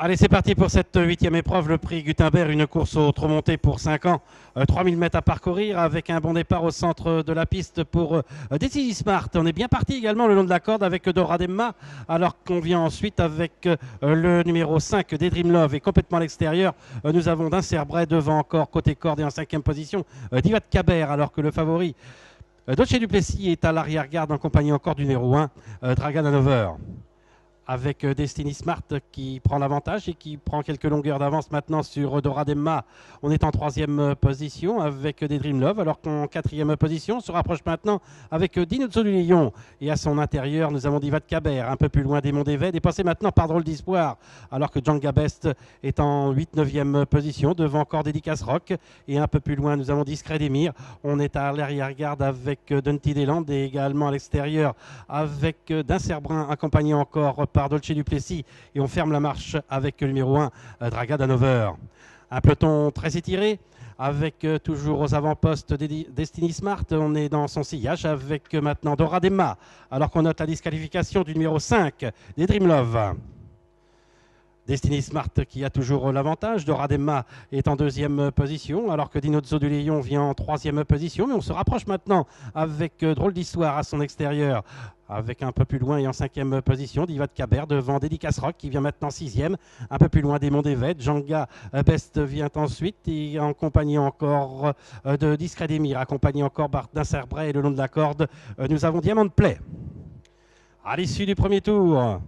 Allez, c'est parti pour cette huitième épreuve, le prix Gutenberg, une course au trop monté pour 5 ans, 3000 mètres à parcourir avec un bon départ au centre de la piste pour Destiny Smart. On est bien parti également le long de la corde avec Dorademma, alors qu'on vient ensuite avec le numéro 5 des Dream Love et complètement à l'extérieur. Nous avons d'Incerbray devant encore côté corde et en 5e position Divat Caber, alors que le favori Dolce Duplessis est à l'arrière-garde en compagnie encore du numéro 1 Dragan Hanover, avec Destiny Smart qui prend l'avantage et qui prend quelques longueurs d'avance maintenant sur Dorademma. On est en 3e position avec des Dream Love, alors qu'en 4e position, on se rapproche maintenant avec Dinozzo du Lion. Et à son intérieur, nous avons Divat Caber, un peu plus loin des Monts d'Évêque, dépassé maintenant par Drôle d'Espoir, alors que Djanga Best est en 8-9e position, devant encore Dédicace Rock. Et un peu plus loin, nous avons Discret Demir. On est à l'arrière-garde avec Dunty Deland et également à l'extérieur avec d'Incerbrun, accompagné encore par Dolce Duplessis, et on ferme la marche avec le numéro 1 Dragan Hanover. Un peloton très étiré avec toujours aux avant-postes Destiny Smart. On est dans son sillage avec maintenant Dorademma, alors qu'on note la disqualification du numéro 5 des Dream Love. Destiny Smart qui a toujours l'avantage. Dorademma est en 2e position, alors que Dinozzo du Lion vient en 3e position. Mais on se rapproche maintenant avec Drôle d'Histoire à son extérieur, avec un peu plus loin et en 5e position Divat Caber devant Dédicace Rock qui vient maintenant 6e, un peu plus loin des Monts d'Évêque. Djanga Best vient ensuite et en compagnie encore de Discret Demir, accompagné encore d'Incerbray, et le long de la corde nous avons Diamant de Play. À l'issue du premier tour,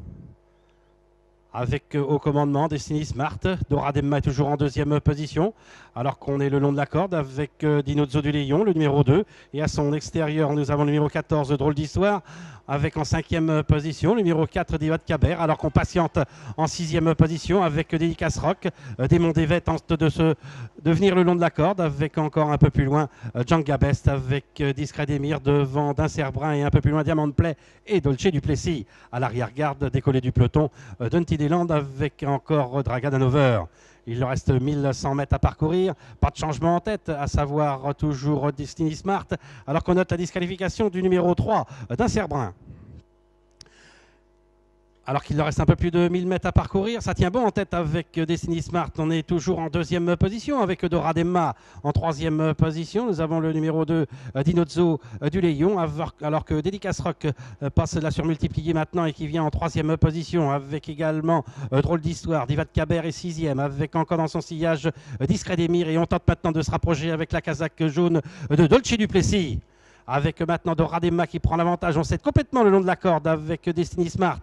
avec au commandement Destiny Smart, Dorademma est toujours en 2e position, alors qu'on est le long de la corde avec Dinozzo du Lion, le numéro 2. Et à son extérieur, nous avons le numéro 14, Drôle d'Histoire, avec en 5e position le numéro 4, Divat Caber, alors qu'on patiente en 6e position avec Dédicace Rock. Des Monts d'Évêque tente de venir le long de la corde, avec encore un peu plus loin Djanga Best, avec Discret Demir devant d'Incerbrun et un peu plus loin Diamant de Play et Dolce Duplessis. À l'arrière-garde, décollé du peloton, Dunty Deland avec encore Dragan Hanover. Il leur reste 1100 mètres à parcourir. Pas de changement en tête, à savoir toujours Destiny Smart, alors qu'on note la disqualification du numéro 3 d'Incerbrun. Alors qu'il leur reste un peu plus de 1000 mètres à parcourir, ça tient bon en tête avec Destiny Smart. On est toujours en 2e position avec Dorademma en 3e position. Nous avons le numéro 2, Dinozzo du Lion, alors que Dédicace Rock passe la surmultipliée maintenant et qui vient en 3e position, avec également Drôle d'Histoire. Divat Caber est 6e, avec encore dans son sillage Discret Demir, et on tente maintenant de se rapprocher avec la casaque jaune de Dolce Duplessis, avec maintenant Dorademma qui prend l'avantage. On cède complètement le long de la corde avec Destiny Smart.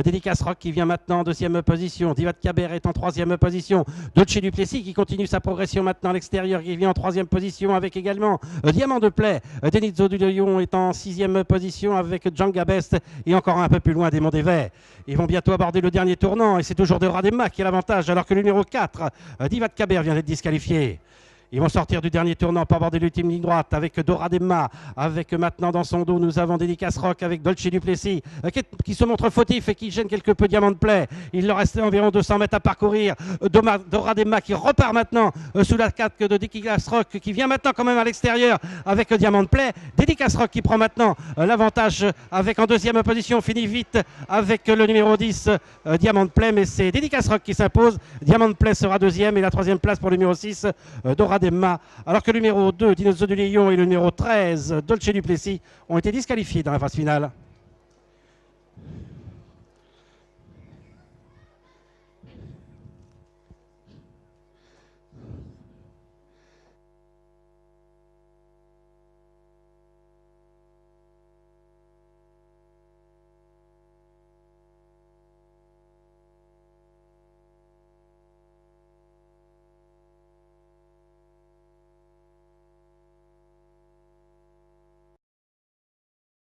Dédicace Rock qui vient maintenant en 2e position. Divat Caber est en 3e position. Dolce Duplessis qui continue sa progression maintenant à l'extérieur, qui vient en 3e position avec également Diamant de Play. Dinozzo du Lion est en 6e position avec Djanga Best et encore un peu plus loin des Monts d'Évêque. Ils vont bientôt aborder le dernier tournant et c'est toujours Dorademma qui a l'avantage, alors que le numéro 4, Divat Caber, vient d'être disqualifié. Ils vont sortir du dernier tournant pour aborder l'ultime ligne droite avec Dorademma, avec maintenant dans son dos nous avons Dédicace Rock avec Dolce Duplessis qui se montre fautif et qui gêne quelque peu Diamant de Play. Il leur reste environ 200 mètres à parcourir. Dorademma qui repart maintenant sous la casque de Dédicace Rock, qui vient maintenant quand même à l'extérieur avec Diamant de Play. Dédicace Rock qui prend maintenant l'avantage avec en 2e position, finit vite avec le numéro 10 Diamant de Play, mais c'est Dédicace Rock qui s'impose. Diamant de Play sera 2e et la 3e place pour le numéro 6 Dorademma, alors que le numéro 2 Dinozzo du Lion et le numéro 13 Dolce Duplessis ont été disqualifiés dans la phase finale.